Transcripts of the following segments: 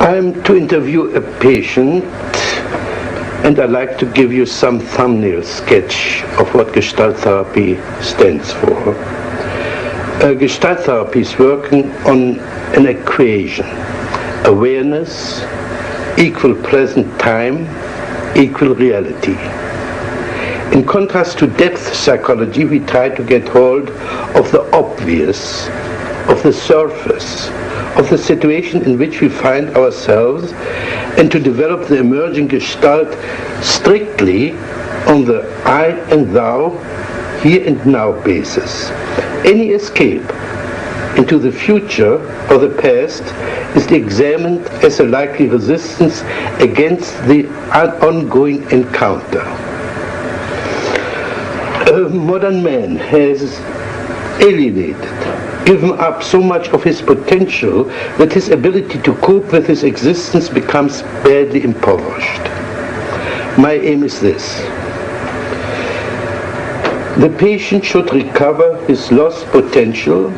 I'm to interview a patient, and I'd like to give you some thumbnail sketch of what Gestalt therapy stands for. Gestalt therapy is working on an equation: awareness equal present time equal reality. In contrast to depth psychology, we try to get hold of the obvious, of the surface, of the situation in which we find ourselves, and to develop the emerging Gestalt strictly on the I and thou, here and now basis. Any escape into the future or the past is examined as a likely resistance against the ongoing encounter. Modern man has alienated, given up so much of his potential that his ability to cope with his existence becomes badly impoverished. My aim is this: the patient should recover his lost potential.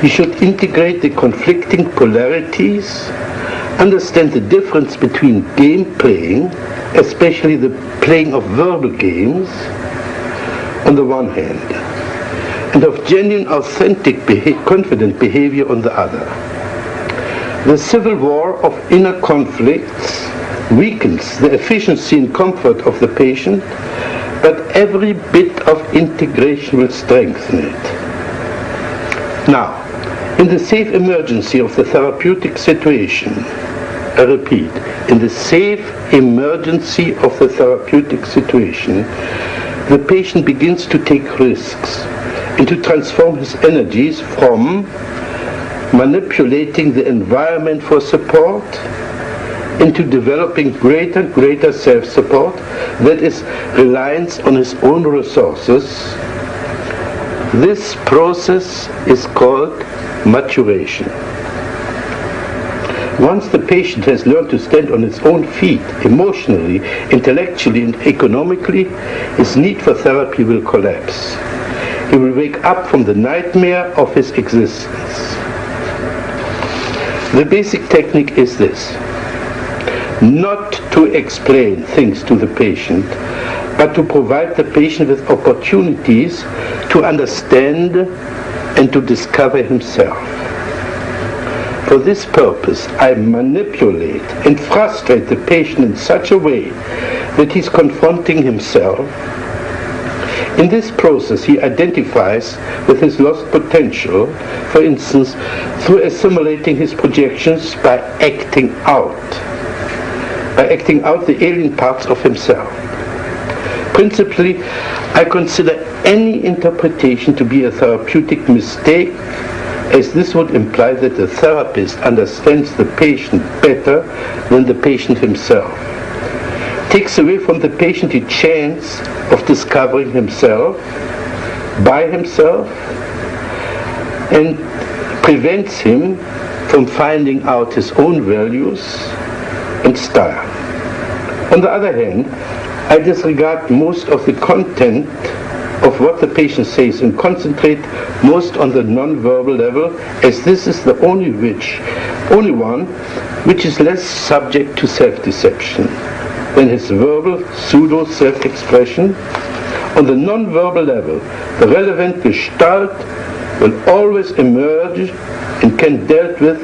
He should integrate the conflicting polarities, understand the difference between game playing, especially the playing of verbal games, on the one hand, and of genuine, authentic, confident behavior on the other. The civil war of inner conflicts weakens the efficiency and comfort of the patient, but every bit of integration will strengthen it. Now, in the safe emergency of the therapeutic situation, I repeat, in the safe emergency of the therapeutic situation, the patient begins to take risks and to transform his energies from manipulating the environment for support into developing greater self-support, that is, reliance on his own resources. This process is called maturation. Once the patient has learned to stand on his own feet, emotionally, intellectually, and economically, his need for therapy will collapse. He will wake up from the nightmare of his existence. The basic technique is this: not to explain things to the patient, but to provide the patient with opportunities to understand and to discover himself. For this purpose, I manipulate and frustrate the patient in such a way that he's confronting himself. In this process, he identifies with his lost potential, for instance, through assimilating his projections by acting out the alien parts of himself. Principally, I consider any interpretation to be a therapeutic mistake, as this would imply that the therapist understands the patient better than the patient himself. Takes away from the patient the chance of discovering himself by himself, and prevents him from finding out his own values and style. On the other hand, I disregard most of the content of what the patient says and concentrate most on the non-verbal level, as this is the only one which is less subject to self-deception than his verbal pseudo-self-expression. On the non-verbal level, the relevant Gestalt will always emerge and can be dealt with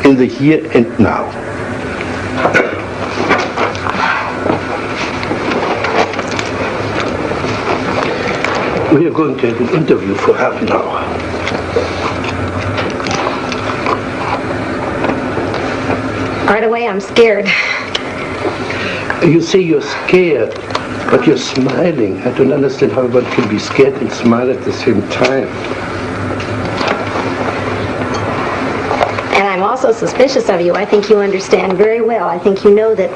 in the here and now. We are going to have an interview for half an hour. Right away, I'm scared. You say you're scared, but you're smiling. I don't understand how one can be scared and smile at the same time. And I'm also suspicious of you. I think you understand very well. I think you know that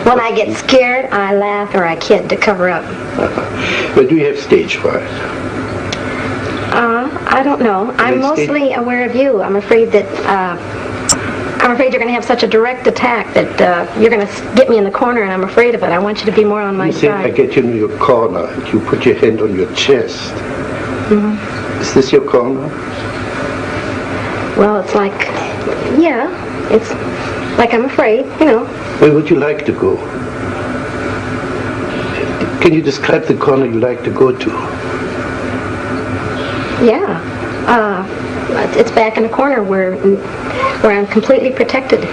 when I get scared, I laugh or I kid to cover up. But do you have stage fright? I don't know. I'm mostly aware of you. I'm afraid that you're going to have such a direct attack that you're going to get me in the corner, and I'm afraid of it. I want you to be more on my side. I get you in your corner and you put your hand on your chest. Mm-hmm. Is this your corner? Well, it's like, it's like I'm afraid, Where would you like to go? Can you describe the corner you like to go to? Yeah. It's back in a corner where I'm completely protected.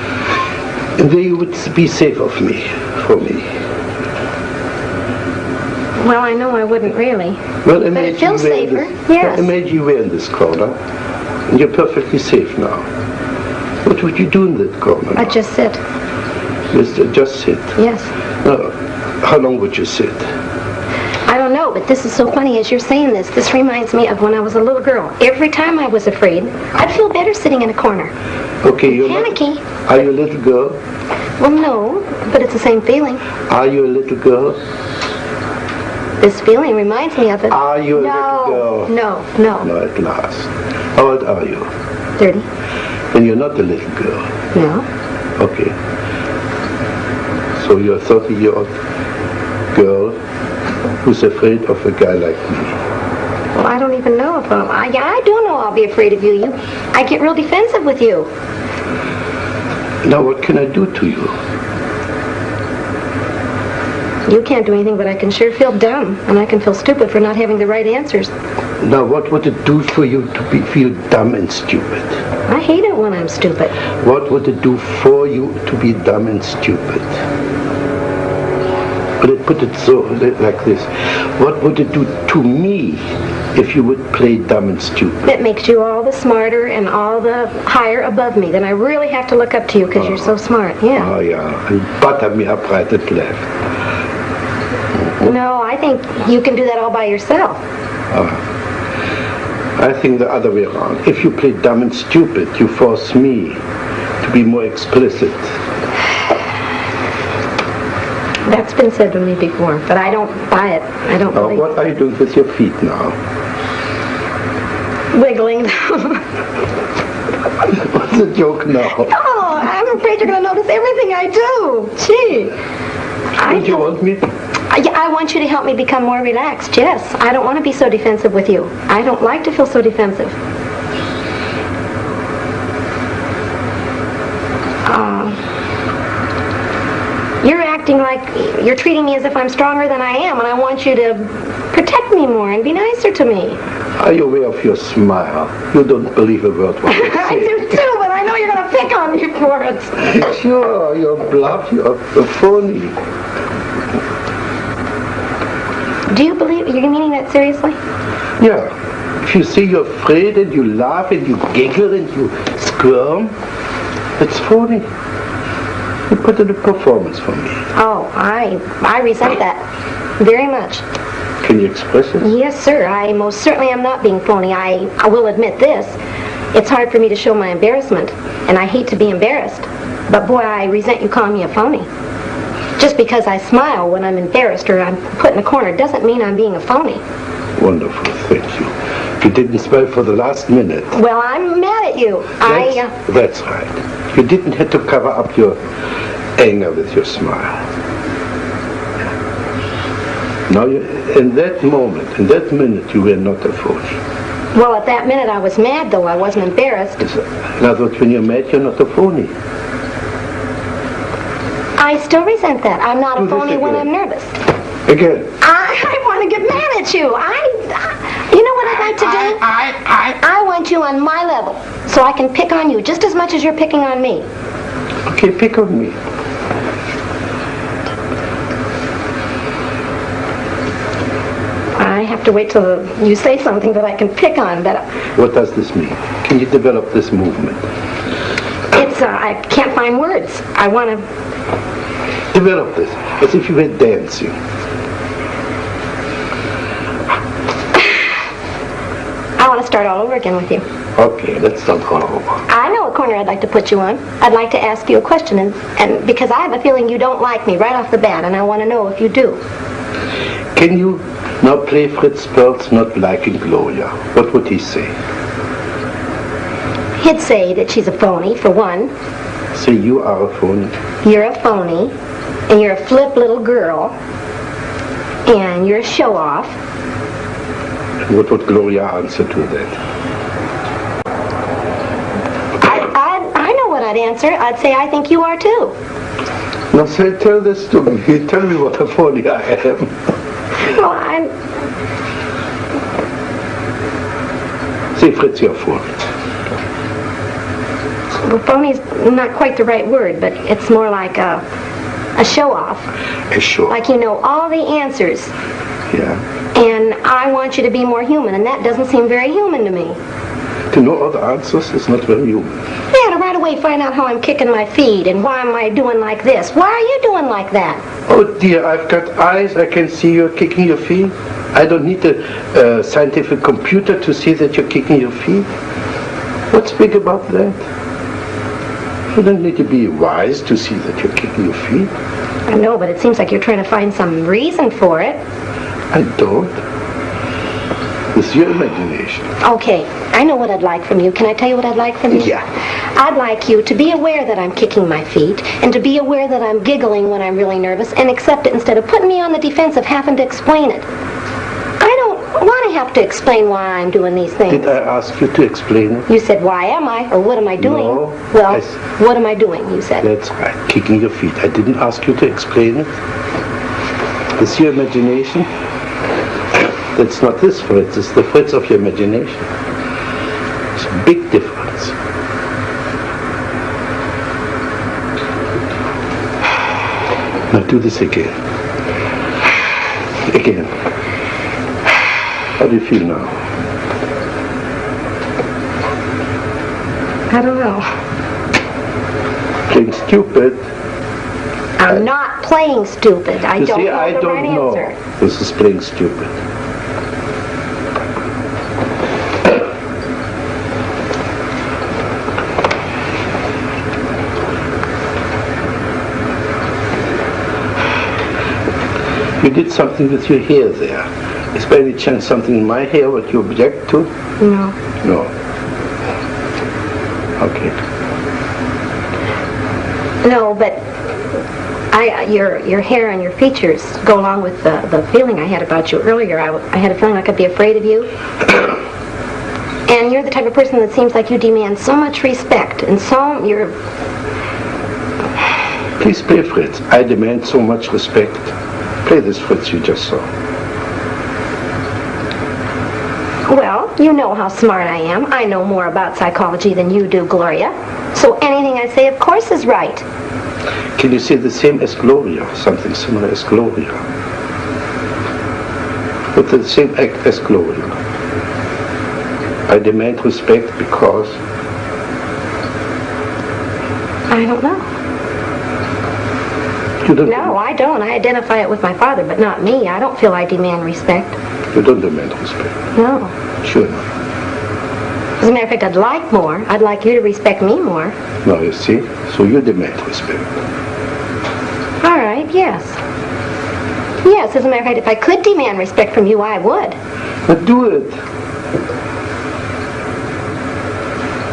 And where you would be safe for me. Well, I know I wouldn't really. Well, but it feels safer. Yes. Imagine you were in this corner, and you're perfectly safe now. What would you do in that corner? I'd just sit. Just sit? Yes. How long would you sit? I don't know, but this is so funny as you're saying this. This reminds me of when I was a little girl. Every time I was afraid, I'd feel better sitting in a corner. Okay, you're panicky. Are you a little girl? Well, no, but it's the same feeling. Are you a little girl? This feeling reminds me of it. Are you a little girl? No. No, at last. How old are you? 30. Then you're not a little girl. No. Okay. So you're a 30-year-old girl who's afraid of a guy like me. Well, I don't even know if I do know I'll be afraid of you. I get real defensive with you. Now what can I do to you? You can't do anything, but I can sure feel dumb, and I can feel stupid for not having the right answers. Now what would it do for you to feel dumb and stupid? I hate it when I'm stupid. What would it do for you to be dumb and stupid? Put it so like this. What would it do to me if you would play dumb and stupid? It makes you all the smarter and all the higher above me. Then I really have to look up to you because you're so smart. Yeah. Oh, yeah. And butter me up right and left. No, I think you can do that all by yourself. I think the other way around. If you play dumb and stupid, you force me to be more explicit. That's been said to me before, but I don't buy it. I don't believe it. What are you doing with your feet now? Wiggling them. What's the joke now? Oh, I'm afraid you're going to notice everything I do. Gee. Don't you want me? I want you to help me become more relaxed, yes. I don't want to be so defensive with you. I don't like to feel so defensive. You're acting like you're treating me as if I'm stronger than I am, and I want you to protect me more and be nicer to me. Are you aware of your smile? You don't believe a word what you say. I do too, but I know you're going to pick on me for it. Sure, you're bluff, you're phony. Do you believe you're meaning that seriously? Yeah. If you say you're afraid and you laugh and you giggle and you squirm, it's phony. You put in a performance for me. Oh, I resent that very much. Can you express it? Yes, sir. I most certainly am not being phony. I will admit this. It's hard for me to show my embarrassment, and I hate to be embarrassed. But boy, I resent you calling me a phony. Just because I smile when I'm embarrassed or I'm put in a corner doesn't mean I'm being a phony. Wonderful, thank you. You didn't smile for the last minute. Well, I'm mad at you. That's right. You didn't have to cover up your anger with your smile. Now, in that moment, in that minute, you were not a phony. Well, at that minute I was mad, though. I wasn't embarrassed. In other words, when you're mad, you're not a phony. I still resent that. I'm not a phony when I'm nervous. Again. I want to get mad at you. You know what I'd like to do? I want you on my level, so I can pick on you just as much as you're picking on me. Okay, pick on me. I have to wait till you say something that I can pick on, but... What does this mean? Can you develop this movement? I can't find words. I want to... Develop this, as if you were dancing. I want to start all over again with you. Okay, let's start all over. I know a corner I'd like to put you on. I'd like to ask you a question, and because I have a feeling you don't like me right off the bat, and I want to know if you do. Can you now play Flitz Perls not liking Gloria? What would he say? He'd say that she's a phony, for one. Say you are a phony. You're a phony, and you're a flip little girl, and you're a show-off. And what would Gloria answer to that? I'd answer. I'd say, I think you are too. Now say, tell this to me. Tell me what a phony I am. Well, I'm... Say, Fritz, you're a phony. Well, phony's not quite the right word, but it's more like a show-off. A show. Like you know all the answers. Yeah. And I want you to be more human, and that doesn't seem very human to me. To know all the answers is not very human. Yeah, to right away find out how I'm kicking my feet, and why am I doing like this? Why are you doing like that? Oh dear, I've got eyes, I can see you're kicking your feet. I don't need a scientific computer to see that you're kicking your feet. What's big about that? You don't need to be wise to see that you're kicking your feet. I know, but it seems like you're trying to find some reason for it. I don't. It's your imagination. Okay, I know what I'd like from you. Can I tell you what I'd like from you? Yeah. I'd like you to be aware that I'm kicking my feet, and to be aware that I'm giggling when I'm really nervous, and accept it instead of putting me on the defense of having to explain it. I don't want to have to explain why I'm doing these things. Did I ask you to explain it? You said, why am I? Or what am I doing? No. Well, what am I doing, you said. That's right, kicking your feet. I didn't ask you to explain it. It's your imagination. That's not this Fritz, it's the Fritz of your imagination. It's a big difference. Now do this again. Again. How do you feel now? I don't know. Playing stupid. I'm not playing stupid. I don't know I the don't right know. answer. This is playing stupid. You did something with your hair there. Is by any chance something in my hair what you object to? No. No. Okay. No, but your hair and your features go along with the feeling I had about you earlier. I had a feeling like I'd be afraid of you. And you're the type of person that seems like you demand so much respect, and so you're... Please play, Fritz. I demand so much respect. Play this Fritz you just saw. Well, you know how smart I am. I know more about psychology than you do, Gloria. So anything I say, of course, is right. Can you say the same as Gloria? Something similar as Gloria? With the same act as Gloria. I demand respect because... I don't know. You don't No, I don't. I identify it with my father, but not me. I don't feel I demand respect. You don't demand respect. No. Sure not. As a matter of fact, I'd like more. I'd like you to respect me more. Now you see, so you demand respect. All right, yes. Yes, as a matter of fact, if I could demand respect from you, I would. But do it.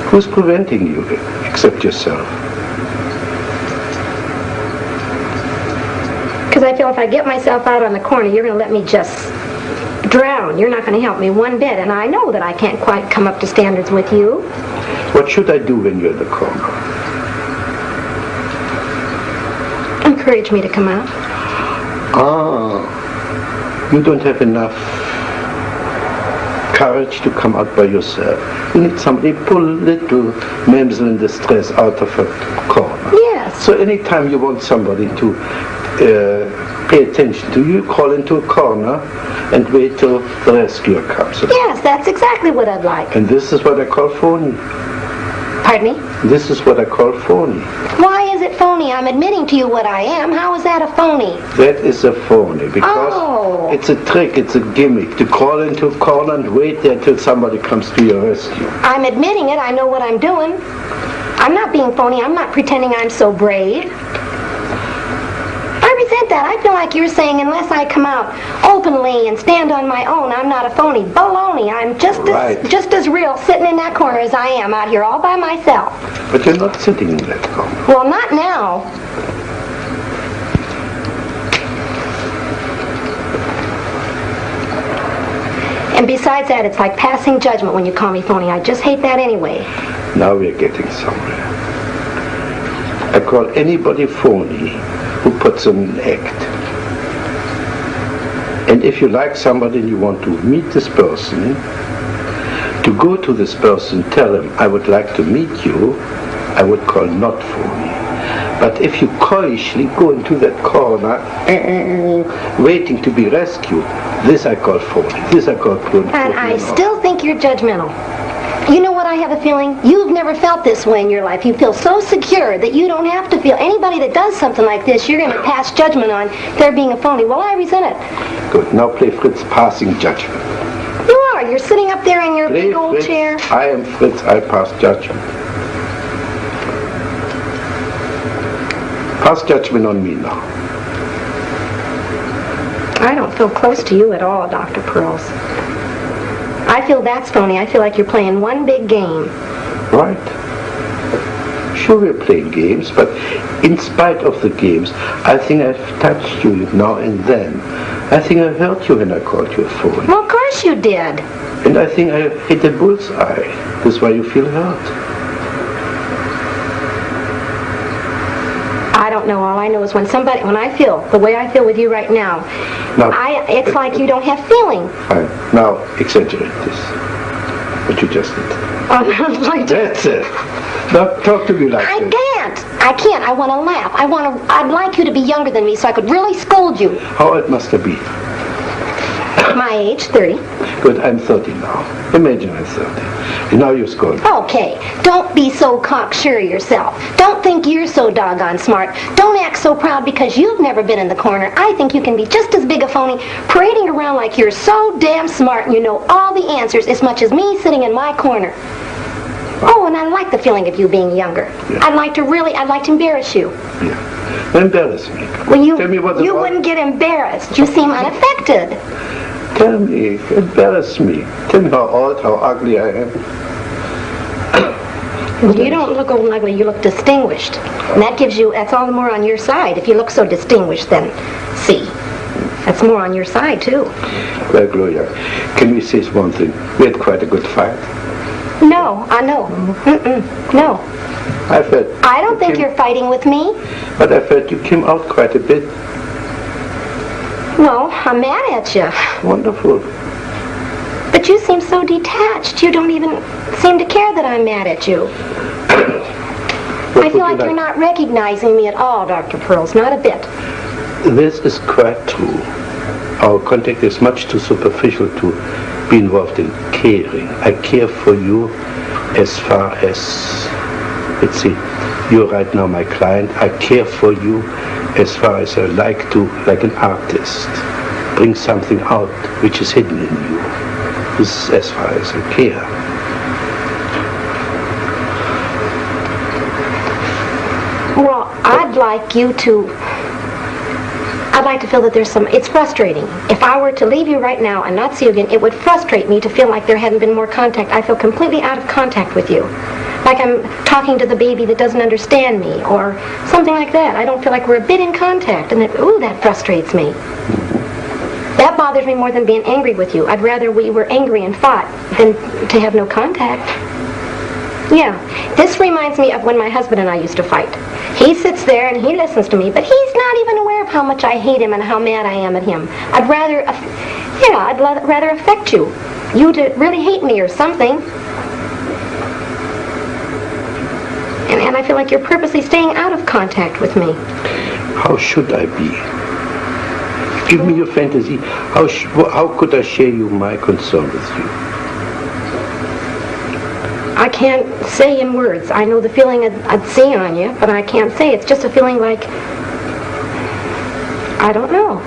Who's preventing you except yourself? Because I feel if I get myself out on the corner, you're going to let me just drown. You're not going to help me one bit, and I know that I can't quite come up to standards with you. What should I do when you're in the corner? Encourage me to come out. Ah, you don't have enough courage to come out by yourself. You need somebody pull little mamsel in distress out of a corner. Yes. So anytime you want somebody to pay attention to, you call into a corner and wait till the rescuer comes. Yes, that's exactly what I'd like. And this is what I call phony. Pardon me? This is what I call phony. Why is it phony? I'm admitting to you what I am. How is that a phony? That is a phony because it's a trick, it's a gimmick to crawl into a corner and wait there till somebody comes to your rescue. I'm admitting it. I know what I'm doing. I'm not being phony. I'm not pretending I'm so brave. I resent that. I feel like you're saying unless I come out openly and stand on my own, I'm not a phony. Baloney. I'm just as real sitting in that corner as I am out here all by myself. But you're not sitting in that corner. Well, not now. And besides that, it's like passing judgment when you call me phony. I just hate that anyway. Now we're getting somewhere. I call anybody phony who puts on an act. And if you like somebody and you want to meet this person, to go to this person, tell him, I would like to meet you, I would call not phony. But if you coyishly go into that corner, waiting to be rescued, this I call phony. This I call phony. And I still think you're judgmental. You know what I have a feeling? You've never felt this way in your life. You feel so secure that you don't have to feel. Anybody that does something like this, you're going to pass judgment on their being a phony. Well, I resent it. Good. Now play Fritz passing judgment. You are. You're sitting up there in your Play big old Fritz. chair. I am Fritz. I pass judgment. Pass judgment on me now. I don't feel close to you at all, Dr. Perls. I feel that's phony. I feel like you're playing one big game. Right. Sure, we're playing games, but in spite of the games, I think I've touched you now and then. I think I hurt you when I called you a phony. Well, of course you did. And I think I hit a bullseye. That's why you feel hurt. I don't know. All I know is when I feel the way I feel with you right now, it's like you don't have feeling. Fine. Now, exaggerate this. What you just did. That's it. Now, talk to me like this. I can't. I want to laugh. I'd like you to be younger than me so I could really scold you. How old must I be? My age, 30. Good, I'm 30 now. Imagine I'm 30. And now you're scolding. Okay, don't be so cocksure yourself. Don't think you're so doggone smart. Don't act so proud because you've never been in the corner. I think you can be just as big a phony, parading around like you're so damn smart and you know all the answers as much as me sitting in my corner. Oh, and I like the feeling of you being younger. Yeah. I'd like to embarrass you. Yeah. Embarrass me. Well, Tell me what you wouldn't get embarrassed. You seem unaffected. Tell me, embarrass me. Tell me how old, how ugly I am. Well, you don't look old and ugly, you look distinguished. And that's all the more on your side. If you look so distinguished, then see. That's more on your side, too. Well, Gloria, can we say one thing? We had quite a good fight. No, I know. No. I don't think you're fighting with me. But I felt you came out quite a bit. Well, I'm mad at you. Wonderful. But you seem so detached. You don't even seem to care that I'm mad at you. I feel like you're not recognizing me at all, Dr. Perls. Not a bit. This is quite true. Our contact is much too superficial to be involved in caring. I care for you as far as, let's see, you're right now my client. I care for you as far as I like to, like an artist, bring something out which is hidden in you. This is as far as I care. Well, I'd like to feel that there's it's frustrating. If I were to leave you right now and not see you again, it would frustrate me to feel like there hadn't been more contact. I feel completely out of contact with you. Like I'm talking to the baby that doesn't understand me, or something like that. I don't feel like we're a bit in contact, and that frustrates me. That bothers me more than being angry with you. I'd rather we were angry and fought than to have no contact. Yeah, this reminds me of when my husband and I used to fight. He sits there and he listens to me, but he's not even aware of how much I hate him and how mad I am at him. I'd rather affect you. You to really hate me or something. And I feel like you're purposely staying out of contact with me. How should I be? Give me your fantasy. How could I share my concern with you? I can't say in words. I know the feeling I'd see on you, but I can't say. It's just a feeling like, I don't know.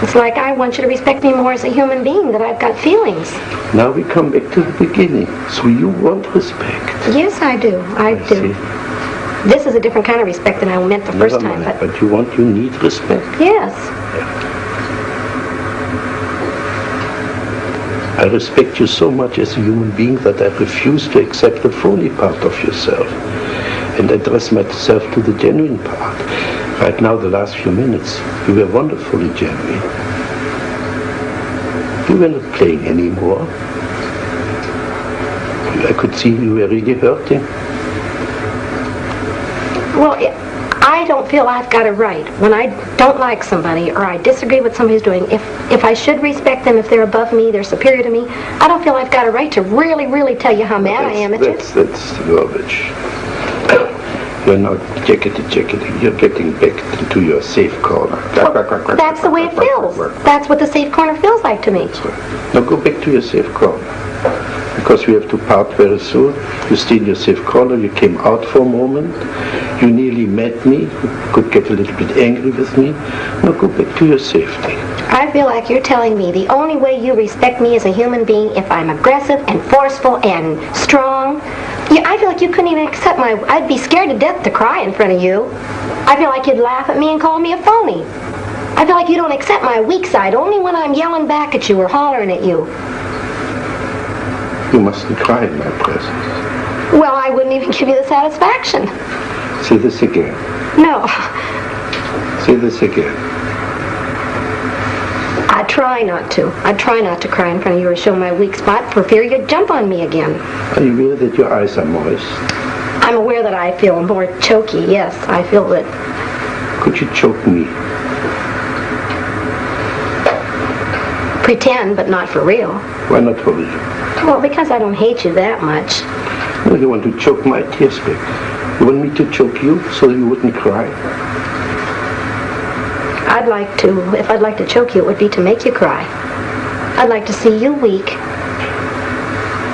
It's like I want you to respect me more as a human being, that I've got feelings. Now we come back to the beginning. So you want respect. Yes, I do. I do. See. This is a different kind of respect than I meant the first time. But you need respect. Yes. I respect you so much as a human being that I refuse to accept the phony part of yourself and address myself to the genuine part. Right now, the last few minutes, you were wonderfully genuine. You were not playing anymore. I could see you were really hurting. Well, I don't feel I've got a right when I don't like somebody or I disagree with somebody who's doing. If I should respect them, if they're above me, they're superior to me, I don't feel I've got a right to really, really tell you how mad I am at you. That's garbage. You're not jacketing. You're getting back into your safe corner. Well, that's the way it feels. That's what the safe corner feels like to me. That's right. Now go back to your safe corner. Because we have to part very soon. You stayed in your safe corner. You came out for a moment. You nearly met me. You could get a little bit angry with me. Now go back to your safety. I feel like you're telling me the only way you respect me as a human being if I'm aggressive and forceful and strong. Yeah, I feel like you couldn't even accept my... I'd be scared to death to cry in front of you. I feel like you'd laugh at me and call me a phony. I feel like you don't accept my weak side only when I'm yelling back at you or hollering at you. You mustn't cry in my presence. Well, I wouldn't even give you the satisfaction. Say this again. No. Say this again. I try not to. I try not to cry in front of you or show my weak spot for fear you'd jump on me again. Are you aware that your eyes are moist? I'm aware that I feel more choky, yes. I feel that... Could you choke me? Pretend, but not for real. Why not for real? Well, because I don't hate you that much. Well, you want to choke my tears back. You want me to choke you so you wouldn't cry? I'd like to, if I'd like to choke you, it would be to make you cry. I'd like to see you weak.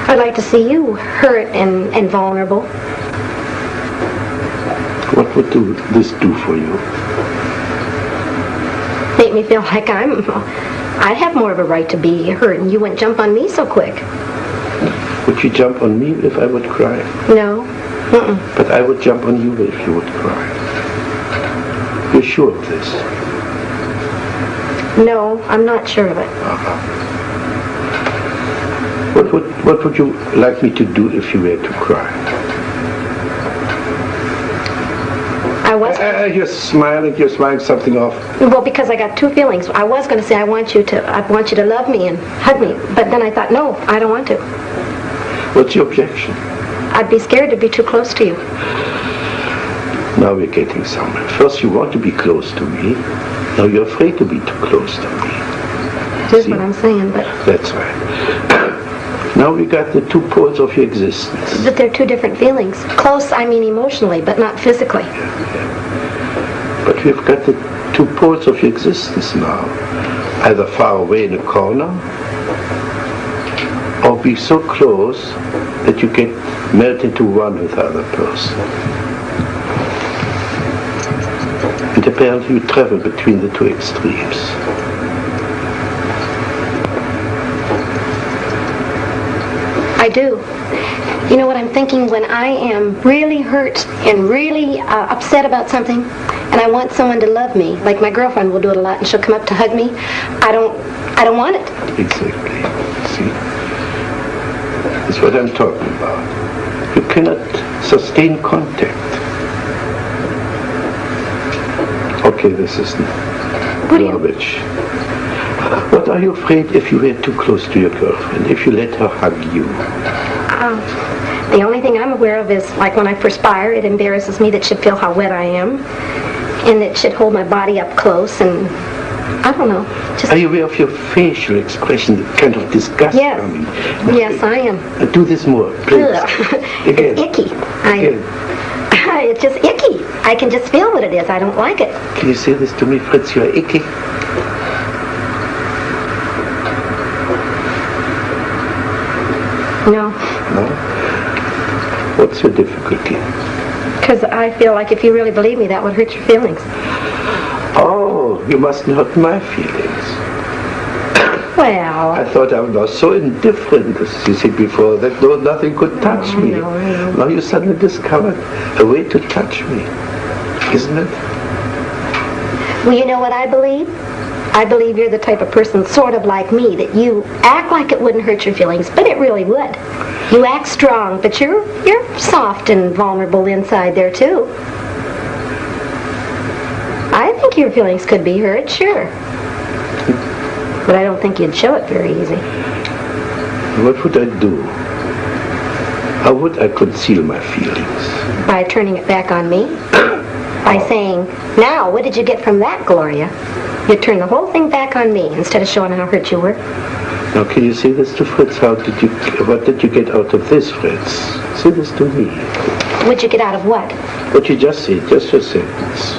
I'd like to see you hurt and vulnerable. What would this do for you? Make me feel like I'd have more of a right to be hurt and you wouldn't jump on me so quick. Would you jump on me if I would cry? No. Mm-mm. But I would jump on you if you would cry. You're sure of this? No, I'm not sure of it. What would you like me to do if you were to cry? You're smiling something off. Well, because I got two feelings. I was going to say I want you to love me and hug me, but then I thought, no, I don't want to. What's your objection? I'd be scared to be too close to you. Now we're getting somewhere. First you want to be close to me. Now you're afraid to be too close to me. Here's what I'm saying, but... That's right. Now we got the two poles of your existence. But they're two different feelings. Close, I mean emotionally, but not physically. Yeah. But we've got the two poles of your existence now. Either far away in a corner, or be so close that you can melt into one with the other person. And apparently you travel between the two extremes. I do. You know what I'm thinking? When I am really hurt and really upset about something, and I want someone to love me, like my girlfriend will do it a lot, and she'll come up to hug me, I don't want it. Exactly. See? That's what I'm talking about. You cannot sustain contact. Okay, this is garbage. What are you afraid if you were too close to your girlfriend, if you let her hug you? The only thing I'm aware of is, like when I perspire, it embarrasses me that she'd feel how wet I am, and that she'd hold my body up close, and I don't know. Just... Are you aware of your facial expression, the kind of disgust coming? Yes, I am. Do this more, please. Again. It's icky. Again. It's just icky. I can just feel what it is. I don't like it. Can you say this to me, Fritz? You're icky. No. No? What's your difficulty? Because I feel like if you really believe me, that would hurt your feelings. Oh, you mustn't hurt my feelings. Well... I thought I was so indifferent, as you said before, that nothing could touch me. No. Now you suddenly discovered a way to touch me, isn't it? Well, you know what I believe? I believe you're the type of person sort of like me, that you act like it wouldn't hurt your feelings, but it really would. You act strong, but you're soft and vulnerable inside there, too. I think your feelings could be hurt, sure. But I don't think you'd show it very easy. What would I do? How would I conceal my feelings? By turning it back on me? By saying, now, what did you get from that, Gloria? You turn the whole thing back on me instead of showing how hurt you were. Now, can you say this to Fritz? What did you get out of this, Fritz? Say this to me. What'd you get out of what? What you just said, just a sentence.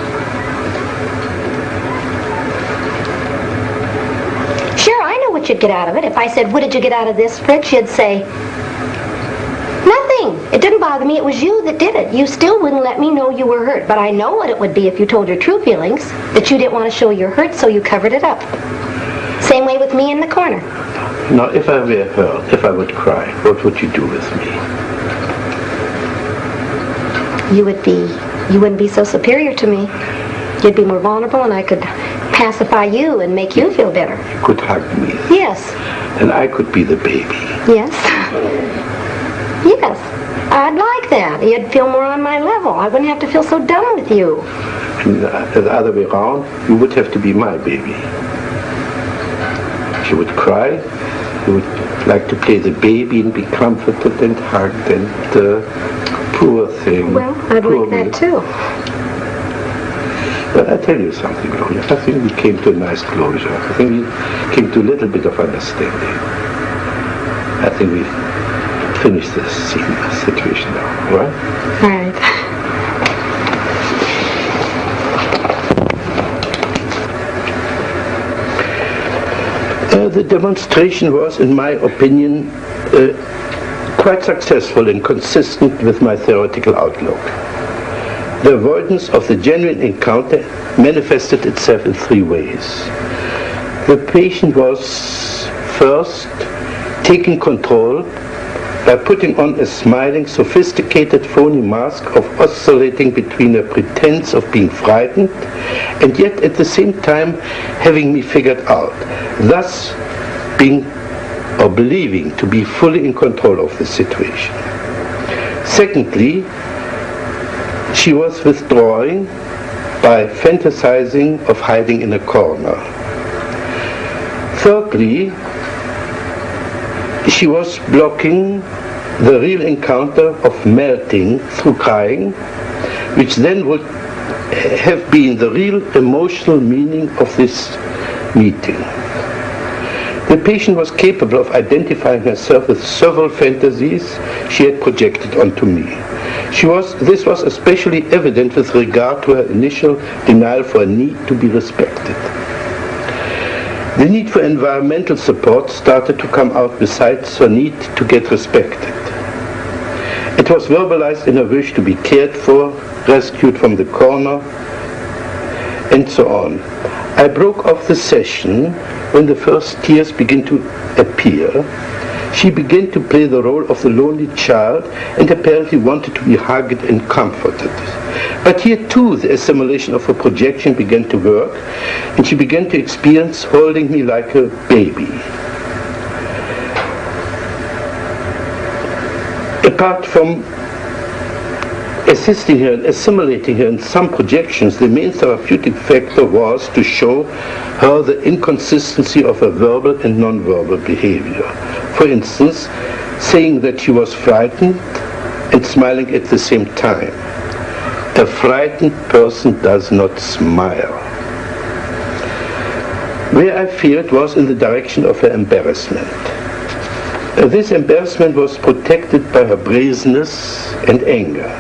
Sure, I know what you'd get out of it. If I said, what did you get out of this, Fritz, you'd say, nothing. It didn't bother me. It was you that did it. You still wouldn't let me know you were hurt. But I know what it would be if you told your true feelings, that you didn't want to show you're hurt, so you covered it up. Same way with me in the corner. Now, if I were hurt, if I would cry, what would you do with me? You wouldn't be so superior to me. You'd be more vulnerable, and I could pacify you and make you feel better. You could hug me. Yes. And I could be the baby. Yes. Yes. I'd like that. You'd feel more on my level. I wouldn't have to feel so dumb with you. And the other way around, you would have to be my baby. If you would cry, you would like to play the baby and be comforted and hugged and poor thing. Well, I'd like that too. But I tell you something, Gloria. I think we came to a nice closure. I think we came to a little bit of understanding. I think we finished this situation now, all right? All right. The demonstration was, in my opinion, quite successful and consistent with my theoretical outlook. The avoidance of the genuine encounter manifested itself in three ways. The patient was first taking control by putting on a smiling, sophisticated, phony mask of oscillating between a pretense of being frightened and yet at the same time having me figured out, thus being or believing to be fully in control of the situation. Secondly, she was withdrawing by fantasizing of hiding in a corner. Thirdly, she was blocking the real encounter of melting through crying, which then would have been the real emotional meaning of this meeting. The patient was capable of identifying herself with several fantasies she had projected onto me. This was especially evident with regard to her initial denial for a need to be respected. The need for environmental support started to come out besides her need to get respected. It was verbalized in her wish to be cared for, rescued from the corner, and so on. I broke off the session when the first tears began to appear. She began to play the role of the lonely child and apparently wanted to be hugged and comforted. But here too the assimilation of her projection began to work, and she began to experience holding me like a baby. Apart from assisting her and assimilating her in some projections, the main therapeutic factor was to show her the inconsistency of her verbal and non-verbal behavior. For instance, saying that she was frightened and smiling at the same time. A frightened person does not smile. Where I failed was in the direction of her embarrassment. This embarrassment was protected by her brazenness and anger.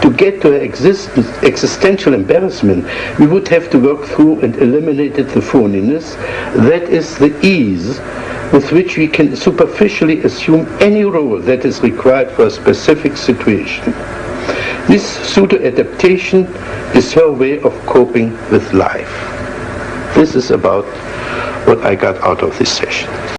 To get to her existential embarrassment, we would have to work through and eliminate the phoniness, that is the ease with which we can superficially assume any role that is required for a specific situation. This pseudo-adaptation is her way of coping with life. This is about what I got out of this session.